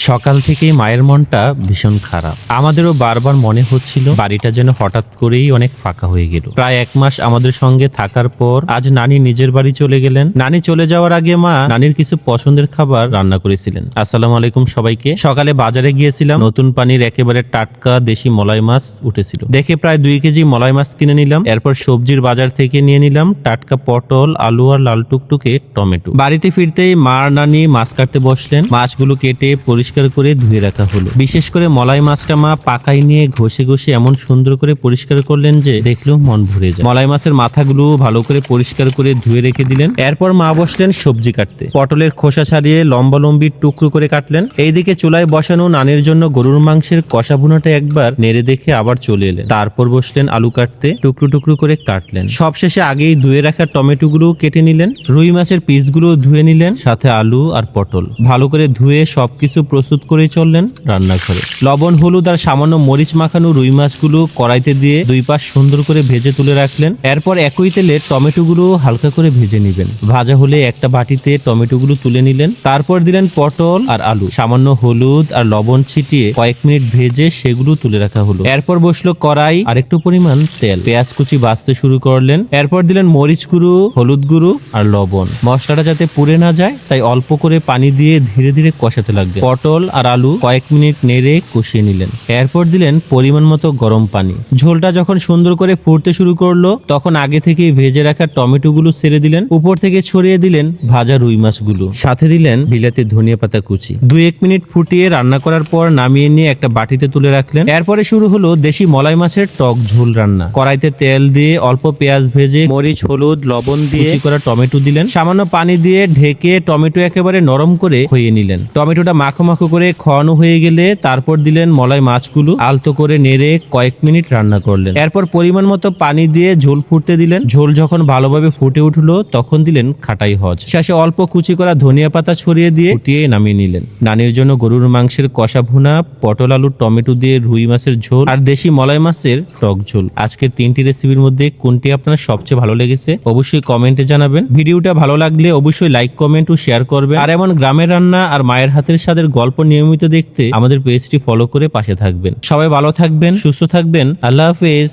সকাল থেকেই মায়ের মনটা ভীষণ খারাপ। আমাদেরও বারবার মনে হচ্ছিল বাড়িটা যেন হঠাৎ করেই অনেক ফাঁকা হয়ে গেল। প্রায় 1 মাস আমাদের সঙ্গে থাকার পর আজ নানি নিজের বাড়ি চলে গেলেন। নানি চলে যাওয়ার আগে মা নানির কিছু পছন্দের খাবার রান্না করেছিলেন। আসসালামু আলাইকুম সবাইকে। সকালে বাজারে গিয়েছিলাম, নতুন পানির একেবারে টাটকা দেশি মলাই মাছ উঠেছিল। দেখে প্রায় 2 কেজি মলাই মাছ কিনে নিলাম। এরপর সবজির বাজার থেকে নিয়ে নিলাম টাটকা পটল, আলু আর লাল টুকটুকে টমেটো। বাড়িতে ফিরতেই মা আর নানি মাছ কাটতে বসলেন। মাছগুলো কেটে পরিষ্কার করে ধুয়ে রাখা হলো। বিশেষ করে মলাই মাছটা মা পাকাই নিয়ে ঘষে ঘষে এমন সুন্দর করে পরিষ্কার করলেন যে দেখলেও মন ভরে যায়। মলাই মাছের মাথাগুলো ভালো করে পরিষ্কার করে ধুয়ে রেখে দিলেন। এরপর মা বসলেন সবজি কাটতে। পটলের খোসা ছাড়িয়ে লম্বা লম্বি টুকরো করে কাটলেন। এইদিকে চুলায় বসানো নানির জন্য গরুর মাংসের কষা ভুনাটা একবার নেড়ে দেখে আবার চলে এলেন। তারপর বসলেন আলু কাটতে। টুকরো টুকরো করে কাটলেন। সবশেষে আগেই ধুয়ে রাখা টমেটো গুলো কেটে নিলেন। রুই মাছের পিসগুলো ধুয়ে নিলেন, সাথে আলু আর পটল ভালো করে ধুয়ে সবকিছু প্রস্তুত করে চললেন রান্নাঘরে। লবণ, হলুদ আর সামান্য মরিচ মাখানো রুই মাছগুলো কড়াইতে দিয়ে 2 পাশ সুন্দর করে ভেজে তুলে রাখলেন। এরপর একই তেলে টমেটোগুলো হালকা করে ভেজে নেবেন। ভাজা হলে একটা বাটিতে টমেটোগুলো তুলে নিলেন। তারপর দিলেন পটল আর আলু। সামান্য হলুদ আর লবণ ছিটিয়ে কয়েক মিনিট ভেজে সেগুলো তুলে রাখা হলো। এরপর বসলো কড়াই আর একটু পরিমাণ তেল। পেঁয়াজ কুচি ভাজতে শুরু করলেন। এরপর দিলেন মরিচ গুঁড়ো, হলুদ গুঁড়ো আর লবণ। মশলাটা যাতে পুড়ে না যায় তাই অল্প করে পানি দিয়ে ধীরে ধীরে কষাতে লাগবে। পটল আর আলু কয়েক মিনিট নেড়ে কষিয়ে নিলেন। এরপর দিলেন পরিমাণ মতো গরম পানি। ঝোলটা যখন সুন্দর করে ফুটতে শুরু করলো তখন আগে থেকে ভেজে রাখা টমেটো গুলো ছেড়ে দিলেন। উপর থেকে ছড়িয়ে দিলেন ভাজা রুই মাছগুলো, সাথে দিলেন বিলাতি ধনিয়া পাতা কুচি। 2-1 মিনিট ফুটিয়ে রান্না করার পর নামিয়ে নিয়ে একটা বাটিতে তুলে রাখলেন। এরপরে শুরু হলো দেশি মলাই মাছের টক ঝোল রান্না। কড়াইতে তেল দিয়ে অল্প পেঁয়াজ ভেজে মরিচ, হলুদ, লবণ দিয়ে কুচি করা টমেটো দিলেন। সামান্য পানি দিয়ে ঢেকে টমেটো একেবারে নরম করে খইয়ে নিলেন। টমেটোটা মাখো মাখো করে খাওয়ানো হয়ে গেলে তারপর দিলেন মলাই মাছগুলো। আলতো করে নেড়ে কয়েক মিনিট রান্না করলেন। এরপর পরিমাণ মতো পানি দিয়ে ঝোল ফুটতে দিলেন। ঝোল যখন ভালোভাবে ফুটে উঠলো তখন দিলেন খাটাই হজ। শেষে অল্প কুচি করা ধনিয়া পাতা ছড়িয়ে দিয়ে ফুটিয়ে নামিয়ে নিলেন। নানির জন্য গরুর মাংসের কষা ভুনা, পটল আলু টমেটো দিয়ে রুই মাছের ঝোল আর দেশি মলাই মাছের টক ঝোল। আজকের 3টি রেসিপির মধ্যে কোনটি আপনার সবচেয়ে ভালো লেগেছে অবশ্যই কমেন্টে জানাবেন। ভিডিওটা ভালো লাগলে অবশ্যই লাইক, কমেন্ট ও শেয়ার করবেন। আর এমন গ্রামের রান্না আর মায়ের হাতের স্বাদের গল্প নিয়মিত দেখতে আমাদের পেজটি ফলো করে পাশে থাকবেন। সবাই ভালো থাকবেন, সুস্থ থাকবেন। আল্লাহ হাফেজ।